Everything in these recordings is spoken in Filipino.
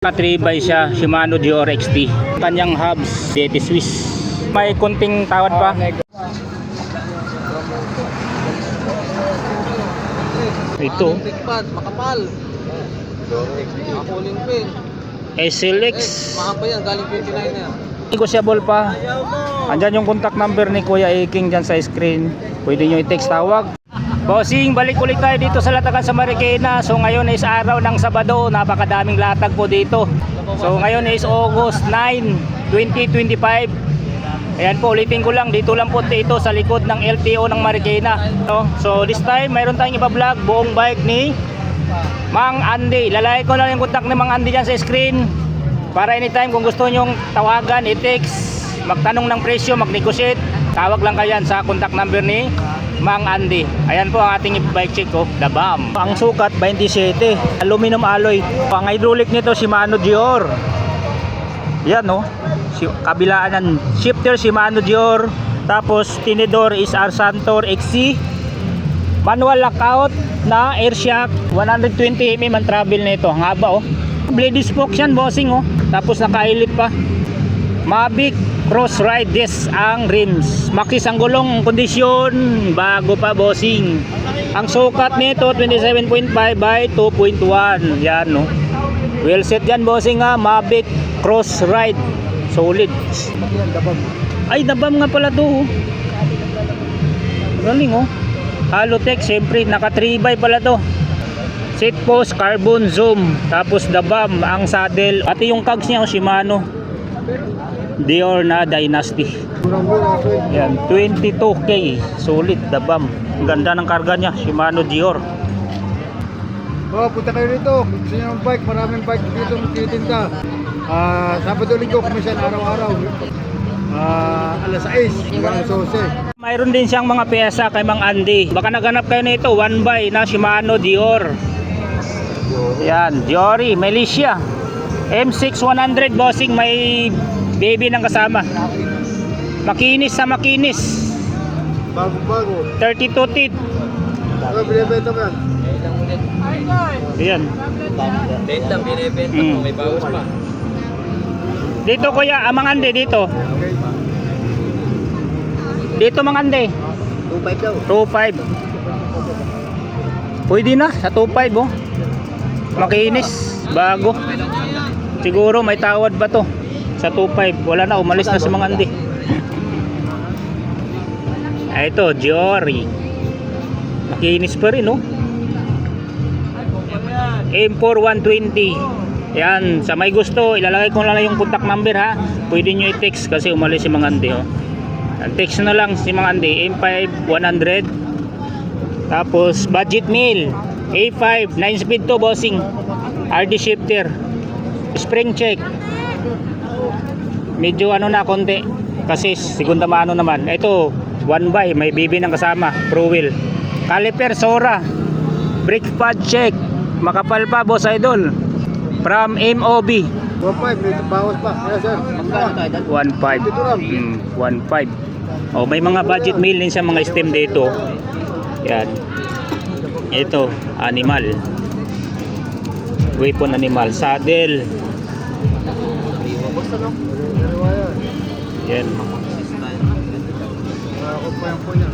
Katribay siya, Shimano Dior XT. Kanyang hubs, DT Swiss. May kunting tawad pa. Ito. Makapal. Makuling pin. SLX. Mahaba yan, galing 29 na yan. Negotiable pa. Andyan yung contact number ni Kuya Iking dyan sa screen. Pwede nyo i-text tawag. Bossing, balik ulit tayo dito sa Latagan sa Marikina. So ngayon is araw ng Sabado. Napakadaming latag po dito. So ngayon is August 9, 2025. Ayan po, ulitin ko lang. Dito lang po ito sa likod ng LTO ng Marikina. So this time, mayroon tayong iba-vlog. Buong bike ni Mang Andy. Lalagay ko lang yung contact ni Mang Andy dyan sa screen. Para anytime kung gusto nyong tawagan, i-text, magtanong ng presyo, mag-negotiate, tawag lang kayo sa contact number ni Mang Andy. Ayan po ang ating bike check ko, The Bam. Ang sukat 27, aluminum alloy. Ang hydraulic nito Shimano Dior. Yan no. Kabilaan ng shifter Shimano Dior. Tapos tinidor is Arsantor XC. Manual lockout na air shock. 120 mm ang travel nito. Ang haba oh. Blade spoke yan bossing oh. Tapos naka-elit pa. Mavic Cross Ride disc ang rims. Makis ang gulong kondisyon bago pa bossing. Ang sukat nito 27.5 by 2.1. Yan no. Well set yan bossing ha. Mavic Cross Ride. Solid. Ay dabam nga pala to oh. Galing oh. Halotech syempre naka 3x pala to. Seat post carbon zoom. Tapos dabam ang saddle. Pati yung cogs niya oh, Shimano Dior na Dynasty. Yan, 22k. Solid, dabam. Ang ganda ng karga niya, Shimano Dior. Oh, punta kayo dito. Gusto niyo ng bike, maraming bike dito magtitinda. Sabado linggo, kumisan araw-araw. Alas 6, hanggang 12. Mayroon din siyang mga pyesa kay Mang Andy. Baka naganap kayo nito, 1x na Shimano Dior. Yan, Diori, Militia. M6 100 bossing, may baby ng kasama. Makinis sa makinis. Bago-bago. 32 teeth. Ano binibenta mo yan? Ayan. Date lang binibenta mo, may bawas pa. Dito kuya, Mang Andy dito. Dito Mang Andy. 2.5 daw. 2.5. Pwede na sa 2.5 oh. Makinis, bago. Siguro may tawad ba to sa 2.5? Wala na, umalis na si Mang Andy. Ito, Diori. Makinis pa rin oh. M4 120. Yan, sa may gusto, ilalagay ko lang yung contact number ha. Pwede nyo i-text kasi umalis si Mang Andy oh. Text na lang si Mang Andy, M5 100. Tapos budget meal A5, 9 speed to bossing. RD shifter. Spring check. Medyo ano na konti kasi segunda mano naman. Ito 1x, may BB ng kasama, pro wheel. Caliper Sora. Brake pad check. Makapal pa boss idol. From MOB 1.5, may bawas pa. Yes sir. 1.5. 1.5. Oh, may mga budget meal din sa mga stem dito. Yan. Ito, animal. Weapon animal, saddle. Yan.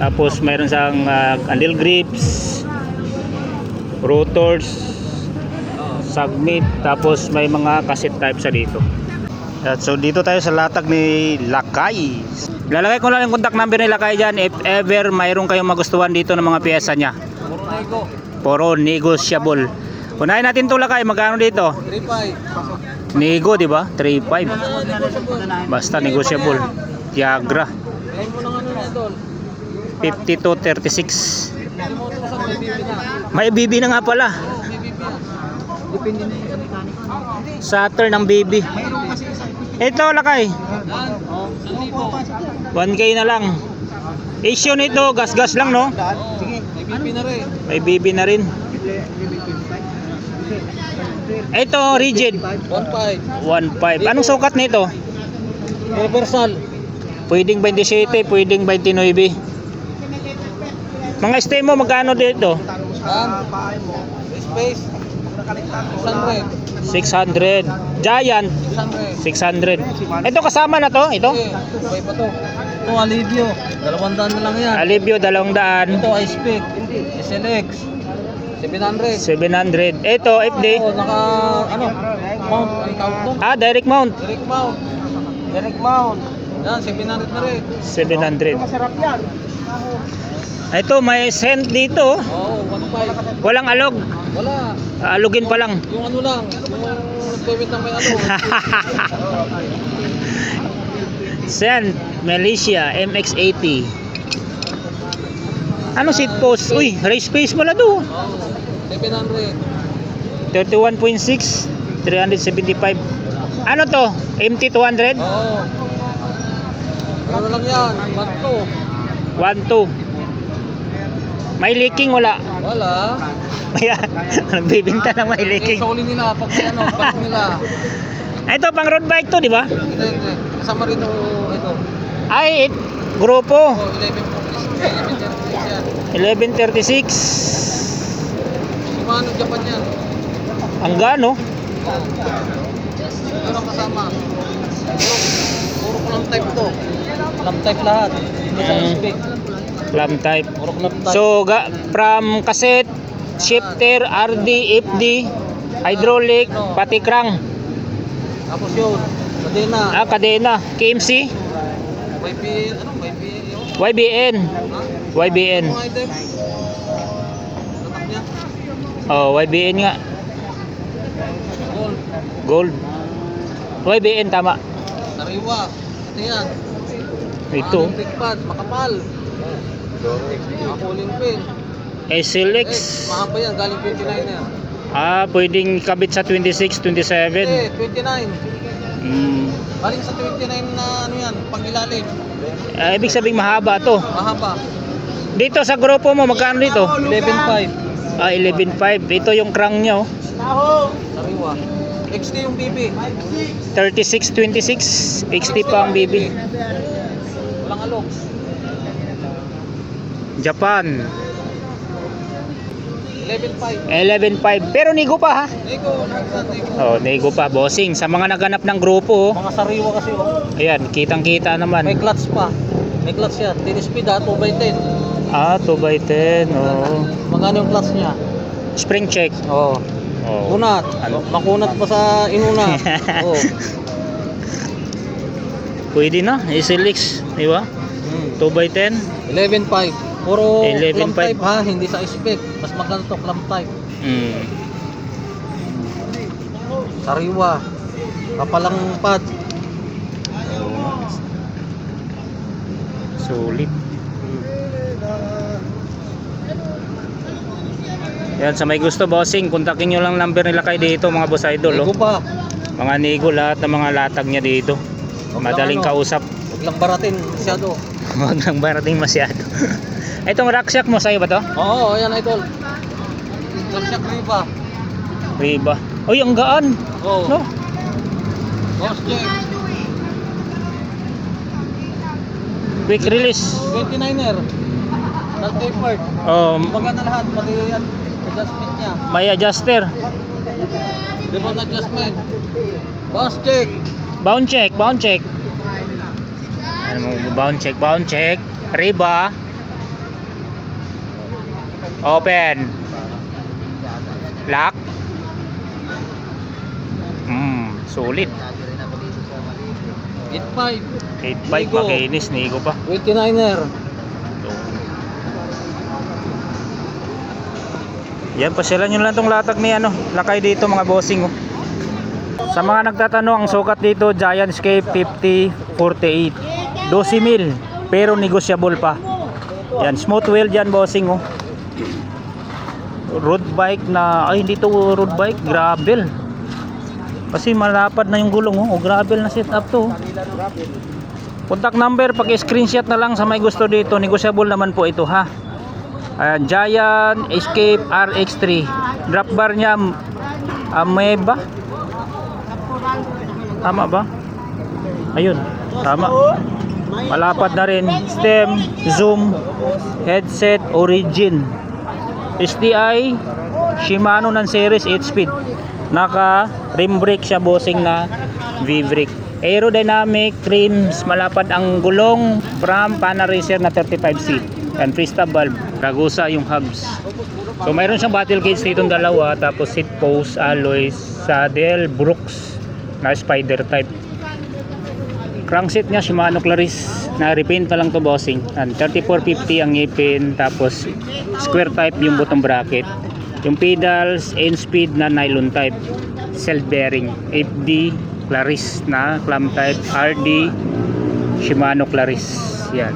Tapos mayroon siyang handle grips, rotors, submit, tapos may mga cassette type sa dito. So dito tayo sa latag ni Lakay. Lalagay ko lang yung contact number ni Lakay dyan if ever mayroon kayong magustuhan dito ng mga pyesa niya. Puro negotiable. Unahin natin ito Lakay, magkano dito? 3.5. Nego, di ba? 3.5. Basta negotiable. Viagra. 50 to 36. May BB na nga pala. Saturn ng BB. Ito Lakay. 1K na lang. Issue nito, gas-gas lang no? May BB na rin. Ito rigid 1.5. 1.5. Anong sukat nito? Universal. Pwedeng 27, pwedeng 29. Mga stem mo magkano dito? Space. 100. 600. Giant, 600. 600. Ito kasama na to, ito? Okay, okay pa to. Ito, Alivio. 200 na lang yan. Alivio, 200. Ito, iSpeak. SLX. 700. 700. Ito, FD. Ito, naka, ano, mount. Ang tawag to? Ah, direct mount. Direct mount. Direct mount. Yan, 700 na rin. 700. Masarap yan. Ito, may scent dito. Oo, 1.5. Walang alog. Wala. Alugin pa lang. Yung ano lang, yung payment ng may ano. Scent, Malaysia, MX-80. Ano seat post? Uy, race space pala to. Oo, 700. 31.6, 375. Ano to? MT200? Oo. Ano lang yan, ba't to? 1.2. May leaking wala? Wala. Kaya, nagbibinta ng may Eh, leaking. soli nila, pag may ano, pag nila. Ito, pang road bike to, di ba? Hindi. Kasama rin ito. Ay, grupo. Oh, 11.36 yan. 1136. Shimano Japan yan. Ang gano? Pero kasama. Puro clamp type to. Clamp type lahat. Hindi sa iSpeak. Clamp type. Puro clamp type. So, from cassette, shifter, RD, FD, hydraulic, pati crank. Tapos yun, kadena. Ah, kadena. KMC, YP, ano? YP yun? YBN. Ha? YBN. Mga item. Tatak niya. Oh, YBN nga. Gold. Gold. YBN, tama. Sariwa. Ito yan. Ito. Olympic pad, makapal. Cooling pin. SLX. Mahaba yan, galing 29 na yan. Ah, pwedeng kabit sa 26, 27. 29. Mm. Galing sa 29 na ano yan, pang-ilalim. Ah, ibig sabihin mahaba to. Mahaba. Dito sa grupo mo, magkano dito? 11.5. Ah, 11.5. Ito yung crank niya, oh. Sariwa. XT yung BB. 3626. XT pa ang BB. Walang alok. Japan. 11.5. 11.5. Pero nigo pa ha? Nego. Oh, nigo pa, bossing. Sa mga naganap ng grupo, oh. Mga sariwa kasi oh. Ayan, kitang-kita May naman. clutch pa. May clutch yan. 10 speed ha, 2x10. Ah, 2x10. Oh. Magkano yung clutch niya? Spring check. Oo. Oh. Kunat. Ano? Makunat pa sa inuna. Oo. Pwede na, SLX, di ba? 2x10. 11.5. Puro 11.5. clamp type ha, hindi sa spec. Mas maganda to clamp type. Mm. Sariwa. Kapalang pad. Sulit. Yan, sa may gusto bossing, kontakin nyo lang number nila kay dito mga boss idol. Nego Oh. pa. Mga nigo, lahat ng mga latag niya dito. Madaling kausap. Huwag lang baratin masyado. Huwag lang barating masyado. Itong rucksack mo sa'yo ba to? Oo, ayan idol. Clutch Riva. Riba. Uy, ang gaan. Oo. No? Boss check. Quick release. 29er. Non-tapered. Maganda lahat. Pati yan. Adjustment niya. May adjuster. Remote adjustment. Boss check. Bound check, bound check. Ano mo, bound check, bound check. Riba. Open. Lock. Sulit. 8.5. 8.5 Nigo. makinis, nigo pa. 29er. Yan, pasyalan nyo lang tong latag ni ano, lakay dito mga bossing. Oh. Sa mga nagtatanong, ang sukat dito, Giant Escape 5048. 12,000, pero negotiable pa. Yan, smooth wheel dyan bossing. Oh. Road bike na, ay hindi to road bike, gravel. Kasi malapad na yung gulong. Oh, gravel na setup to. Oh. Contact number, pag-screenshot na lang sa may gusto dito. Negotiable naman po ito ha. Ayan, Giant Escape RX3. Drop bar niya Ameba. Tama ba? Ayun, tama. Malapad na rin. Stem, zoom, headset, origin. STI, Shimano ng series 8 speed. Naka rim brake siya bossing na V-brake. Aerodynamic rims, malapad ang gulong from Panaracer na 35C. And freestyle valve, Ragusa yung hubs. So mayroon siyang battle cage dito dalawa, tapos seat post, alloys, saddle, Brooks na spider type. Crankset niya Shimano Claris, na repaint pa lang to bossing. And 3450 ang ngipin, tapos square type yung bottom bracket. Yung pedals, end speed na nylon type, self bearing, FD Claris na clamp type, RD Shimano Claris. Yan.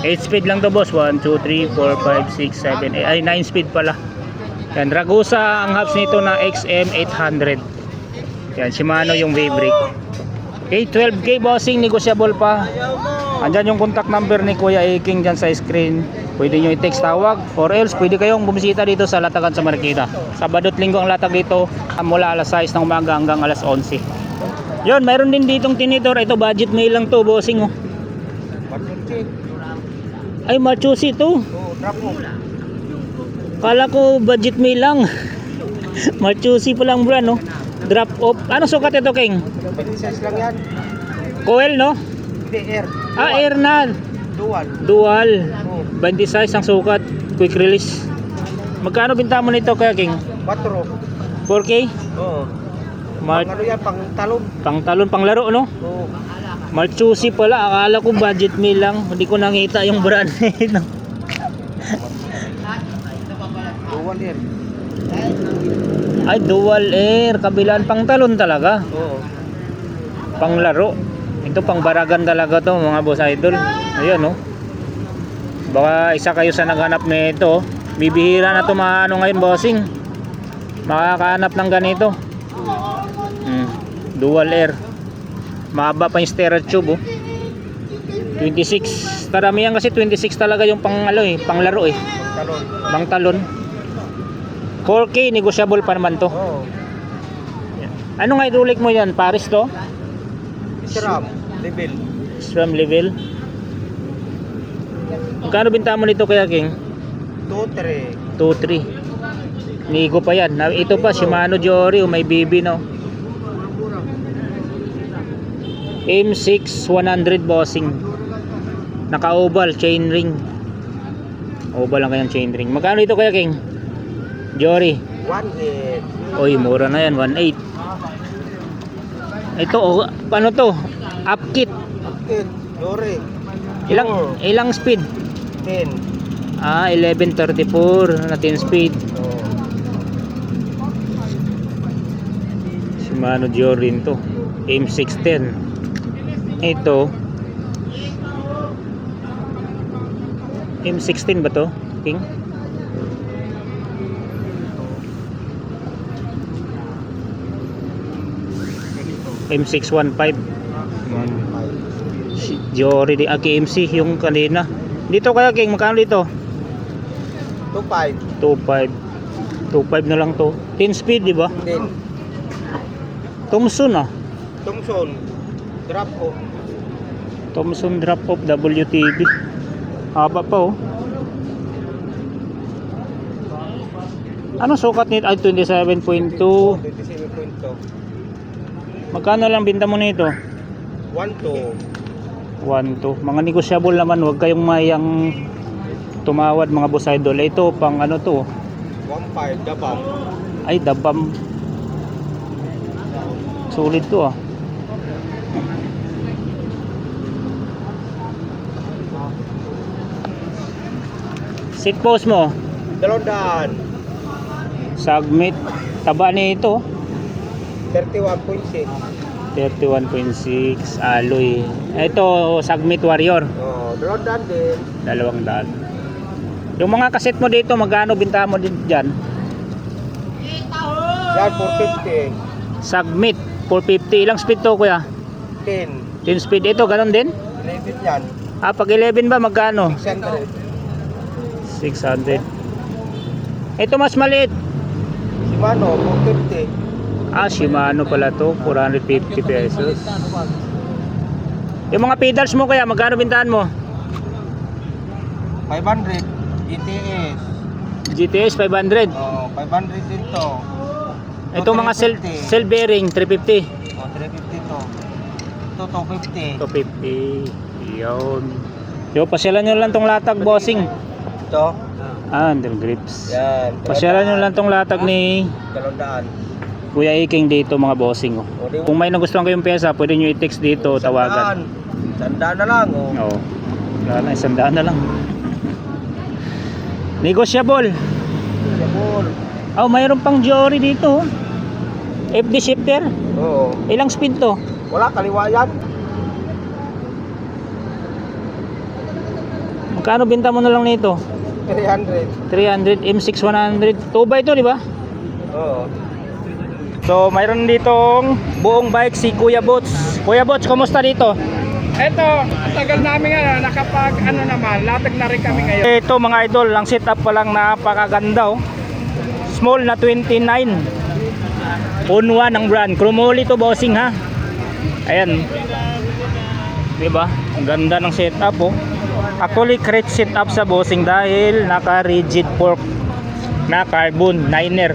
8 speed lang to boss. 1, 2, 3, 4, 5, 6, 7, 8. Ay 9 speed pala. Yan. Ragusa ang hubs nito na XM800. Yan. Shimano yung V-brake. Okay, 12K bossing, negotiable pa. Andyan yung contact number ni Kuya Iking dyan sa screen. Pwede nyo i-text tawag, or else pwede kayong bumisita dito sa Latagan sa Marikina. Sabado at Linggo ang latag dito, mula alas 6 ng umaga hanggang alas 11. Yun, mayroon din ditong tinidor. Ito budget mail lang to bossing, oh. Ay, Machusi to. Kala ko budget mail lang. Machusi pa lang brand, no? Drop off. Ano sukat ito, King? 26 lang yan. Coil, no? Hindi, air. Ah, air na. Dual. 26 ang sukat. Quick release. Magkano binta mo nito, Kuya King? 4. 4K? Oo. Mar Ano yan, pang talon? pang talon, pang laro, no? Oo. Machusi pala. Akala ko budget meal lang. Hindi ko nakita yung brand nito. Dual air. Ay, dual air. Kabilaan pang talon talaga. Oo. Pang laro. Ito pang baragan talaga to, mga boss idol. Ayun, no? Baka isa kayo sa naghanap nito. Bibihira na to maano ngayon, bossing. Makakahanap ng ganito. Dual air. Mahaba pa yung steerer tube, oh. 26. Karamihan kasi 26 talaga yung pang pang laro eh. Talon. Pang talon. 4K negotiable pa naman to. Oo. Ano nga hydraulic mo yan? Paris to? SRAM. Level. SRAM level. Magkano binta mo nito, Kuya King? 2-3. 2.3. Nigo pa yan. Ito pa Shimano Jory, may BB, no? M6 100 bossing. Naka-oval chain ring. Oval lang kayang chain ring. Magkano ito, Kuya King? Jory. 1-8. Oy, mura na yan, 1.8. Ito, oh, ano to? Upkit. Okay. Lori. Ilang speed? 10. Ah, 1134 na 10 speed. Oo. Shimano Jorin to. M610. Ito M16 ba to, King? M615. Jory di KMC yung kanina. Dito kaya, King, magkano dito? 2.5. 2.5 na lang to. 10 speed, di ba? 10. Thomson, ah. Thomson. Drop off. Thomson drop off WTB. Haba pa, oh. Ano sukat nito? Ay, 27.2. 27.2. Magkano lang binta mo nito? 1-2. 1.2. Mga negosyable naman, huwag kayong mayang tumawad, mga boss idol. Ito pang ano to? 1.5. Dabam. Ay, dabam. Sulit to, ah. Seat post mo, Dalawang submit. Taba nito 31.6. 31.6 alloy. Ito Submit Warrior, Oh, dalawang din. 200. Yung mga kaset mo dito, magkano binta mo din dyan? Yan, 450. Submit 450. Ilang speed to, kuya? 10. 10 speed. Ito ganun din? 11 yan. Ah, pag 11 ba magkano? 600. 600. Ito mas maliit. Shimano, 450. Ah, Shimano pala to, 450 pesos. Yung mga pedals mo, kaya magkano bintahan mo? 500. GTS. GTS 500. Oh, 500 din to. Ito mga cell bearing 350. O, 350 to. Ito, 250. 250. Yun. Yo, pasyalan nyo lang tong latag, bossing. Ito. Under grips. Yan. Pasyalan nyo lang tong latag ni 200. Kuya Iking dito, mga bossing. Oh. Kung may nagustuhan kayong pyesa, pwede nyo i-text dito, tawagan. Sandaan na lang. Oh. Oo. Wala na, 100 na lang. Negotiable. Sabon. Oh, mayroon pang Jory dito. Oh. FD shifter. Oo. Ilang speed to? Wala, kaliwa yan. Magkano binta mo na lang nito? 300. 300 M6 100. 2x to, di ba? Oo. So, mayroon ditong buong bike si Kuya Bots. Kuya Bots, kumusta dito? Eto, tagal namin nakapag naman, latag na rin kami ngayon. Ito mga idol, ang setup pa lang napakaganda. Oh. Small na 29. On 1 ang brand. Chromoly to, bossing, ha. Ayan. Diba? Ang ganda ng setup, oh. Actually, crate setup sa bossing dahil naka rigid fork na carbon 9er.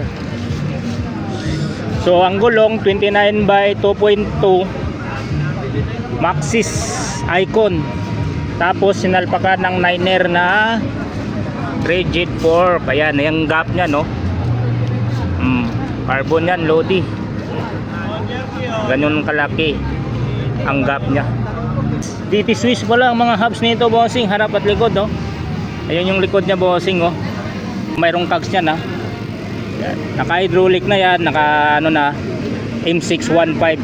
So ang gulong 29 by 2.2 Maxxis Icon. Tapos sinalpakan ng 9er na rigid fork. Ayan, yung gap nya, no. Carbon yan, Lodi. Ganyan kalaki ang gap nya. DT Swiss pala ang mga hubs nito, bossing, harap at likod, no. Ayun yung likod nya, bossing, oh. Mayroong cogs yan, ha. Yan. Naka hydraulic na yan, naka na M615.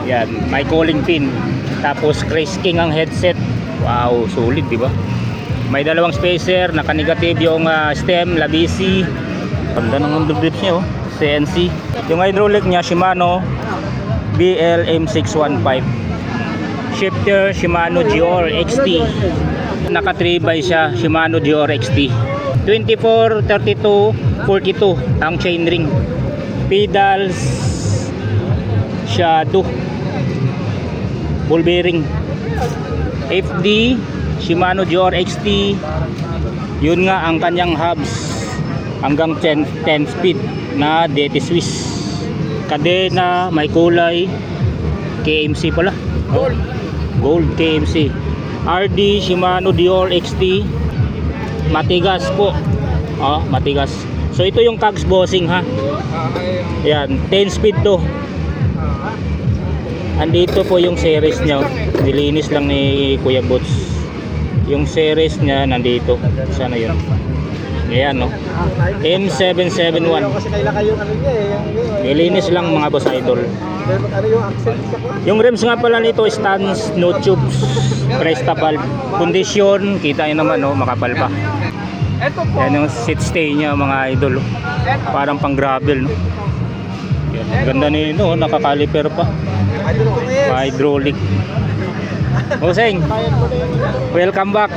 Yan, may calling pin. Tapos Chris King ang headset. Wow, solid, di ba? May dalawang spacer, naka negative yung stem, labisi. Ganda ng grips niya, oh. CNC. Yung hydraulic niya Shimano BL M615. Shifter Shimano GR XT. Naka 3x siya, Shimano GR XT. 24, 32, 42 ang chainring. Pedals Shadow ball bearing. FD Shimano GR XT. Yun nga ang kanyang hubs. Hanggang 10 speed na DT Swiss. Kadena may kulay KMC pala. Gold KMC. RD Shimano Dior XT. Matigas po. Matigas. So ito yung cogs, bossing, ha. Yan, 10 speed to. Andito po yung series niya. Nilinis lang ni Kuya Bots. Yung series niya nandito. Sana yun. Ayan, no. M771. Nilinis lang, mga boss idol. Yung rims nga pala nito, stance, no tubes, Presta valve. Condition, kita nyo naman, no, makapal pa. Yan yung seat stay nya, mga idol. Parang pang gravel, no. Yan, ganda nito, nakakaliper pa. Hydraulic. Hoseng, welcome back.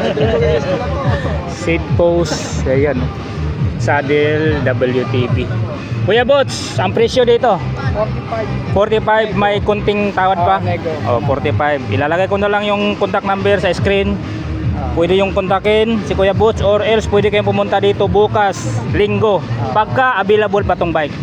Seat post, ayan, no. Saddle WTP. Kuya Bots, ang presyo dito 45, may kunting tawad pa. 45. Ilalagay ko na lang yung contact number sa screen. Pwede yung kontakin si Kuya Bots, or else pwede kayong pumunta dito bukas, Linggo, pagka available pa tong bike.